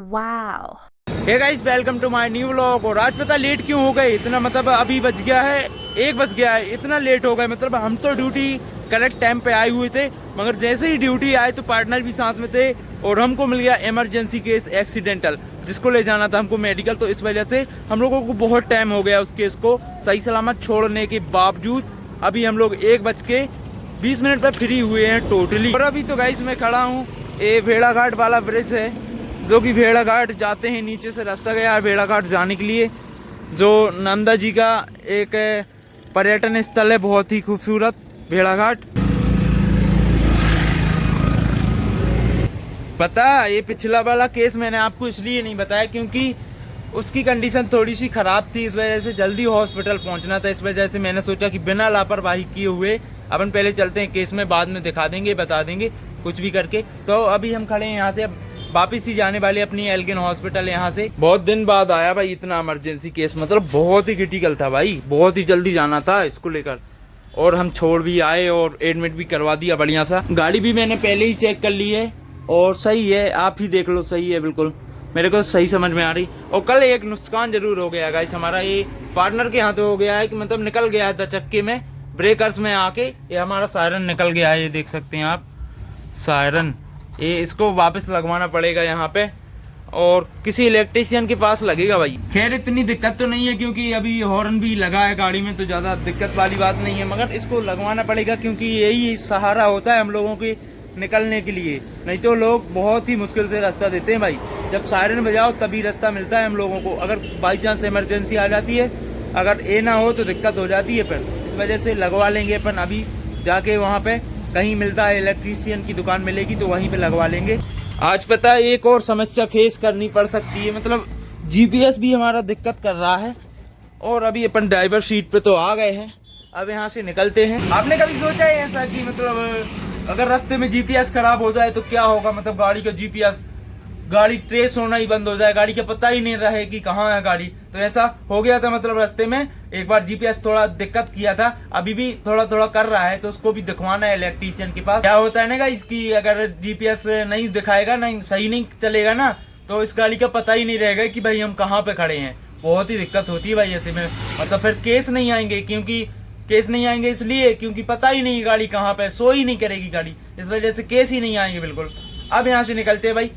Wow. Hey guys, welcome to my new vlog. और आज पता लेट क्यों हो गए इतना, मतलब अभी बज गया है 1 बज गया है, इतना लेट हो गए। मतलब हम तो ड्यूटी करेक्ट टाइम पे आए हुए थे, मगर जैसे ही ड्यूटी आए तो पार्टनर भी साथ में थे और हमको मिल गया इमरजेंसी केस एक्सीडेंटल, जिसको ले जाना था हमको मेडिकल। तो इस वजह से हम लोगों को बहुत टाइम हो गया उस केस को सही सलामत छोड़ने के बावजूद। अभी हम लोग 1:20 पर फ्री हुए हैं टोटली। और अभी तो गाइस मैं खड़ा हूँ, ये भेड़ाघाट वाला ब्रिज है, जो कि भेड़ाघाट जाते हैं, नीचे से रास्ता गया है भेड़ाघाट जाने के लिए, जो नंदा जी का एक पर्यटन स्थल है, बहुत ही खूबसूरत भेड़ाघाट। पता ये पिछला वाला केस मैंने आपको इसलिए नहीं बताया क्योंकि उसकी कंडीशन थोड़ी सी खराब थी, इस वजह से जल्दी हॉस्पिटल पहुंचना था। इस वजह से मैंने सोचा कि बिना लापरवाही किए हुए अपन पहले चलते हैं केस में, बाद में दिखा देंगे, बता देंगे कुछ भी करके। तो अभी हम खड़े हैं यहाँ से, अब वापिस ही जाने वाले अपनी एल्गिन हॉस्पिटल। यहाँ से बहुत दिन बाद आया भाई इतना इमरजेंसी केस, मतलब बहुत ही क्रिटिकल था भाई, बहुत ही जल्दी जाना था इसको लेकर। और हम छोड़ भी आए और एडमिट भी करवा दिया बढ़िया सा। गाड़ी भी मैंने पहले ही चेक कर ली है और सही है, आप ही देख लो, सही है बिल्कुल, मेरे को सही समझ में आ रही। और कल एक नुकसान जरूर हो गया गाइस हमारा, ये पार्टनर के हाथों हो गया है कि मतलब निकल गया है चक्के में, ब्रेकर्स में आके ये हमारा सायरन निकल गया है, ये देख सकते हैं आप सायरन। ये इसको वापस लगवाना पड़ेगा यहाँ पे और किसी इलेक्ट्रिशियन के पास लगेगा भाई। खैर इतनी दिक्कत तो नहीं है क्योंकि अभी हॉर्न भी लगा है गाड़ी में, तो ज्यादा दिक्कत वाली बात नहीं है, मगर इसको लगवाना पड़ेगा क्योंकि यही सहारा होता है हम लोगों के निकलने के लिए। नहीं तो लोग बहुत ही मुश्किल से रास्ता देते हैं भाई, जब सायरन बजाओ तभी रास्ता मिलता है हम लोगों को। अगर बाई चांस इमरजेंसी आ जाती है, अगर ये ना हो तो दिक्कत हो जाती है फिर। इस वजह से लगवा लेंगे अपन, अभी जाके वहाँ पे कहीं मिलता है इलेक्ट्रीशियन की दुकान मिलेगी तो वहीं पे लगवा लेंगे। आज पता है एक और समस्या फेस करनी पड़ सकती है, मतलब जीपीएस भी हमारा दिक्कत कर रहा है। और अभी अपन ड्राइवर सीट पे तो आ गए हैं, अब यहाँ से निकलते हैं। आपने कभी सोचा है ऐसा कि मतलब अगर रास्ते में जीपीएस खराब हो जाए तो क्या होगा, मतलब गाड़ी का जीपीएस, गाड़ी ट्रेस होना ही बंद हो जाए, गाड़ी का पता ही नहीं रहे कि कहाँ है गाड़ी। तो ऐसा हो गया था, मतलब रास्ते में एक बार जीपीएस थोड़ा दिक्कत किया था, अभी भी थोड़ा थोड़ा कर रहा है, तो उसको भी दिखवाना है इलेक्ट्रीशियन के पास। क्या होता है ना इसकी, अगर जीपीएस नहीं दिखाएगा, नहीं सही नहीं चलेगा ना, तो इस गाड़ी का पता ही नहीं रहेगा कि भाई हम कहाँ पे खड़े हैं। बहुत ही दिक्कत होती है भाई ऐसे में, मतलब फिर केस नहीं आएंगे, क्योंकि केस नहीं आएंगे इसलिए क्योंकि पता ही नहीं गाड़ी कहाँ पे, सो ही नहीं करेगी गाड़ी, इस वजह से केस ही नहीं आएंगे बिल्कुल। अब यहाँ से निकलते हैं भाई,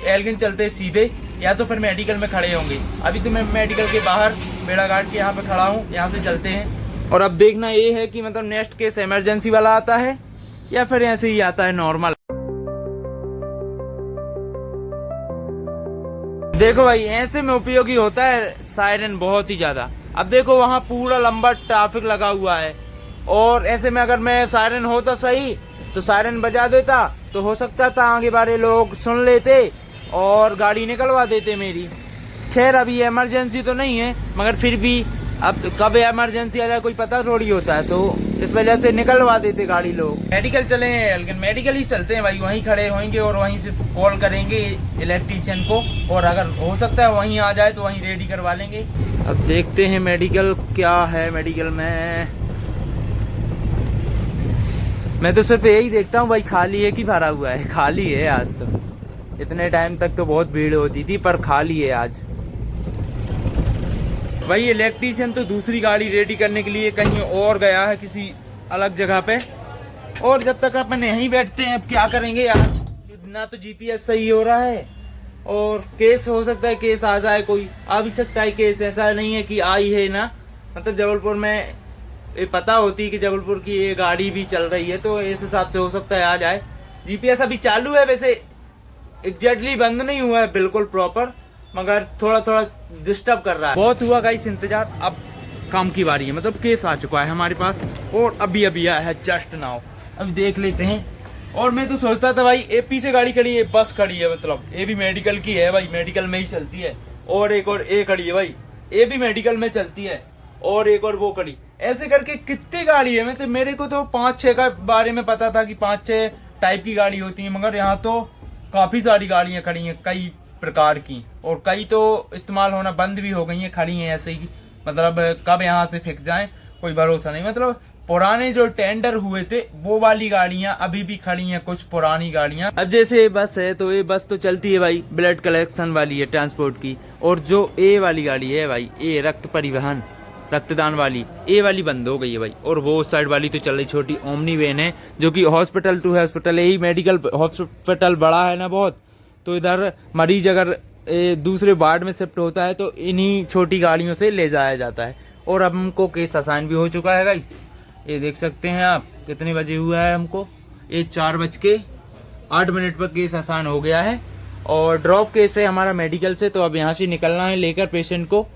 एल्गिन चलते सीधे, या तो फिर मेडिकल में खड़े होंगे। अभी तो मैं मेडिकल के बाहर भेड़ाघाट के यहाँ पे खड़ा हूँ, यहाँ से चलते हैं। और अब देखना ये है कि मतलब नेक्स्ट केस इमरजेंसी वाला आता है या फिर ऐसे ही आता है नॉर्मल। देखो भाई ऐसे में उपयोगी होता है सायरन बहुत ही ज्यादा। अब देखो वहाँ पूरा लंबा ट्रैफिक लगा हुआ है और ऐसे में अगर मैं सायरन होता सही तो सायरन बजा देता तो हो सकता था आगे बारे लोग सुन लेते और गाड़ी निकलवा देते मेरी। खैर अभी इमरजेंसी तो नहीं है, मगर फिर भी अब कब इमरजेंसी आ जाए कोई पता थोड़ी होता है, तो इस वजह से निकलवा देते गाड़ी लोग। मेडिकल चले हैं, लेकिन मेडिकल ही चलते हैं भाई, वहीं खड़े होंगे और वहीं से कॉल करेंगे इलेक्ट्रीशियन को, और अगर हो सकता है वहीं आ जाए तो वहीं रेडी करवा लेंगे। अब देखते हैं मेडिकल क्या है। मेडिकल में मैं तो सिर्फ यही देखता हूँ भाई, खाली है कि भरा हुआ है। खाली है आज तो, इतने टाइम तक तो बहुत भीड़ होती थी पर खाली है आज भाई। इलेक्ट्रीशियन तो दूसरी गाड़ी रेडी करने के लिए कहीं और गया है किसी अलग जगह पे, और जब तक अपन यहीं बैठते हैं अब क्या करेंगे यार, ना तो जीपीएस सही हो रहा है और केस हो सकता है, केस आ जाए, कोई आ भी सकता है केस, ऐसा नहीं है कि आई है ना। मतलब जबलपुर में ये पता होती है कि जबलपुर की ये गाड़ी भी चल रही है, तो इस हिसाब से हो सकता है आ जाए। जीपीएस अभी चालू है, वैसे एग्जैक्टली बंद नहीं हुआ है बिल्कुल प्रॉपर, मगर थोड़ा थोड़ा डिस्टर्ब कर रहा है। बहुत हुआ गाइस इंतजार, अब काम की बारी है, मतलब केस आ चुका है हमारे पास और अभी अभी आया है जस्ट नाउ, अभी देख लेते हैं। और मैं तो सोचता था भाई ये पीछे गाड़ी खड़ी है, बस खड़ी है, मतलब ये भी मेडिकल की है भाई, मेडिकल में ही चलती है, और एक और ये खड़ी है भाई, ये भी मेडिकल में चलती है, और एक और वो खड़ी, ऐसे करके कितनी गाड़ी है। मतलब मेरे को तो 5-6 का बारे में पता था कि 5-6 टाइप की गाड़ी होती है, मगर यहाँ तो काफी सारी गाड़ियां खड़ी हैं कई प्रकार की, और कई तो इस्तेमाल होना बंद भी हो गई हैं, खड़ी हैं ऐसे ही, मतलब कब यहाँ से फेंक जाएं कोई भरोसा नहीं। मतलब पुराने जो टेंडर हुए थे वो वाली गाड़ियां अभी भी खड़ी हैं, कुछ पुरानी गाड़ियां। अब जैसे ये बस है तो ये बस तो चलती है भाई, ब्लड कलेक्शन वाली है ट्रांसपोर्ट की। और जो ए वाली गाड़ी है भाई, ये रक्त परिवहन रक्तदान वाली, ये वाली बंद हो गई है भाई। और वो साइड वाली तो चल रही छोटी ओमनी वैन है, जो कि हॉस्पिटल टू हॉस्पिटल, यही मेडिकल हॉस्पिटल बड़ा है ना बहुत, तो इधर मरीज अगर दूसरे वार्ड में शिफ्ट होता है तो इन्हीं छोटी गाड़ियों से ले जाया जाता है। और अब हमको केस आसान भी हो चुका है गाइस, ये देख सकते हैं आप कितने बजे हुआ है हमको, ये 4:08 पर केस आसान हो गया है। और ड्रॉप केस है हमारा मेडिकल से, तो अब यहाँ से निकलना है लेकर पेशेंट को।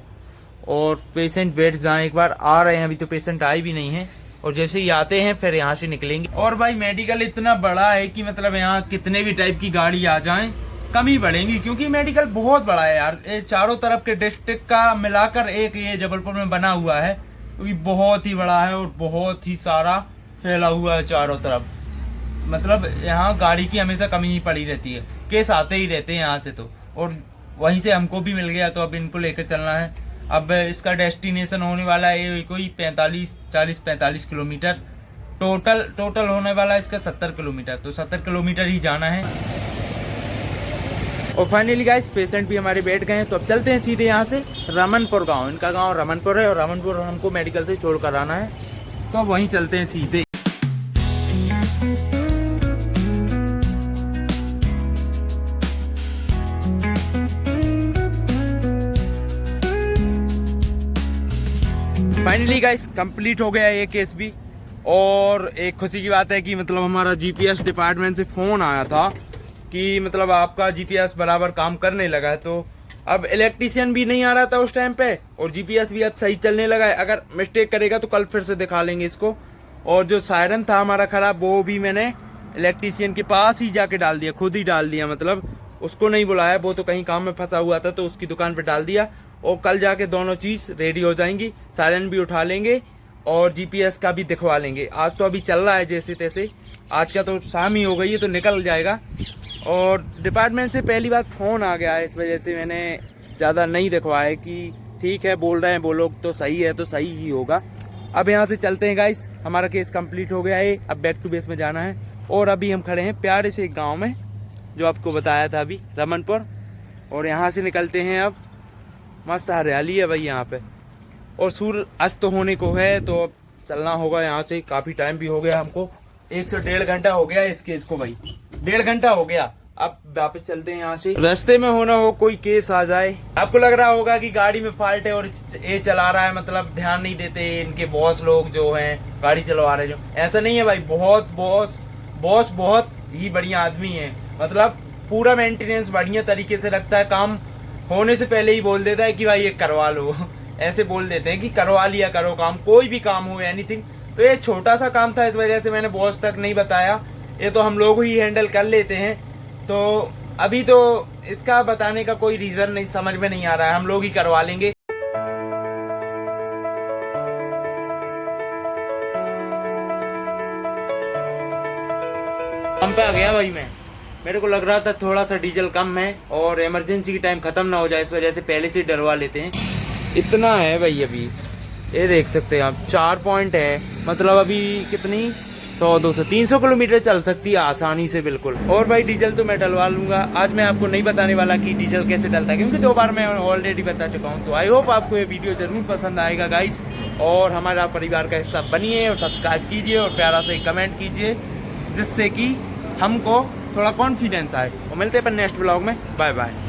और पेशेंट बैठ जाए, एक बार आ रहे हैं, अभी तो पेशेंट आए भी नहीं है, और जैसे ही आते हैं फिर यहाँ से निकलेंगे। और भाई मेडिकल इतना बड़ा है कि मतलब यहाँ कितने भी टाइप की गाड़ी आ जाएं कम ही पड़ेंगी, क्योंकि मेडिकल बहुत बड़ा है यार। ये चारों तरफ के डिस्ट्रिक्ट का मिलाकर एक ये जबलपुर में बना हुआ है, क्योंकि बहुत ही बड़ा है और बहुत ही सारा फैला हुआ है चारों तरफ। मतलब यहाँ गाड़ी की हमेशा कमी ही पड़ी रहती है, केस आते ही रहते हैं यहाँ से तो। और वहीं से हमको भी मिल गया, तो अब इनको लेकर चलना है। अब इसका डेस्टिनेशन होने वाला है कोई 45 किलोमीटर, टोटल होने वाला है इसका 70 किलोमीटर, तो 70 किलोमीटर ही जाना है। और फाइनली गाइस पेशेंट भी हमारे बैठ गए हैं, तो अब चलते हैं सीधे यहाँ से रमनपुर गांव। इनका गांव रमनपुर है और रमनपुर हमको मेडिकल से छोड़ कर आना है, तो अब वहीं चलते हैं सीधे। फाइनली गाइस कंप्लीट हो गया ये केस भी। और एक खुशी की बात है कि मतलब हमारा जीपीएस डिपार्टमेंट से फ़ोन आया था कि मतलब आपका जीपीएस बराबर काम करने लगा है। तो अब इलेक्ट्रीशियन भी नहीं आ रहा था उस टाइम पे, और जीपीएस भी अब सही चलने लगा है। अगर मिस्टेक करेगा तो कल फिर से दिखा लेंगे इसको। और जो सायरन था हमारा खराब, वो भी मैंने इलेक्ट्रीशियन के पास ही जाके डाल दिया, खुद ही डाल दिया, मतलब उसको नहीं बुलाया, वो तो कहीं काम में फंसा हुआ था तो उसकी दुकान पर डाल दिया। और कल जाके दोनों चीज़ रेडी हो जाएंगी, सायरन भी उठा लेंगे और जीपीएस का भी दिखवा लेंगे। आज तो अभी चल रहा है जैसे तैसे, आज का तो शाम ही हो गई है तो निकल जाएगा। और डिपार्टमेंट से पहली बार फ़ोन आ गया है, इस वजह से मैंने ज़्यादा नहीं दिखवाया कि ठीक है बोल रहे हैं वो लोग तो सही है, तो सही ही होगा। अब यहाँ से चलते हैं गाइस, हमारा केस कंप्लीट हो गया है, अब बैक टू बेस में जाना है। और अभी हम खड़े हैं प्यारे से एक गाँव में, जो आपको बताया था अभी, रमनपुर। और यहाँ से निकलते हैं, अब मस्त हरियाली है भाई यहाँ पे, और सूर्य अस्त होने को है, तो अब चलना होगा यहाँ से। काफ़ी टाइम भी हो गया हमको, 1 से 1.5 घंटा हो गया इस केस को भाई, 1.5 घंटा हो गया। अब वापस चलते हैं यहाँ से। रास्ते में होना हो कोई केस आ जाए, आपको लग रहा होगा कि गाड़ी में फॉल्ट है और ये चला रहा है, मतलब ध्यान नहीं देते इनके बॉस लोग जो हैं गाड़ी चलवा रहे, जो ऐसा नहीं है भाई। बॉस बहुत ही बढ़िया आदमी है, मतलब पूरा मेंटेनेंस बढ़िया तरीके से रखता है, काम होने से पहले ही बोल देता है कि भाई ये करवा लो ऐसे बोल देते हैं कि करवा लिया करो काम, कोई भी काम हो एनीथिंग। तो ये छोटा सा काम था, इस वजह से मैंने बॉस तक नहीं बताया, ये तो हम लोग ही हैंडल कर लेते हैं। तो अभी तो इसका बताने का कोई रीज़न नहीं समझ में नहीं आ रहा है, हम लोग ही करवा लेंगे। पंप पे आ गया भाई मैं, मेरे को लग रहा था थोड़ा सा डीजल कम है और इमरजेंसी की टाइम ख़त्म ना हो जाए, इस वजह से पहले से डरवा लेते हैं। इतना है भाई, अभी ये देख सकते हैं आप, 4 पॉइंट है, मतलब अभी कितनी 100 200 300 किलोमीटर चल सकती है आसानी से बिल्कुल। और भाई डीजल तो मैं डलवा लूँगा, आज मैं आपको नहीं बताने वाला कि डीजल कैसे डलता है, क्योंकि 2 बार मैं ऑलरेडी बता चुका हूँ। तो आई होप आपको ये वीडियो ज़रूर पसंद आएगा गाइस, और हमारा परिवार का हिस्सा बनिए और सब्सक्राइब कीजिए और प्यारा से कमेंट कीजिए, जिससे कि हमको थोड़ा कॉन्फिडेंस आए। और मिलते हैं अपन नेक्स्ट ब्लॉग में, बाय बाय।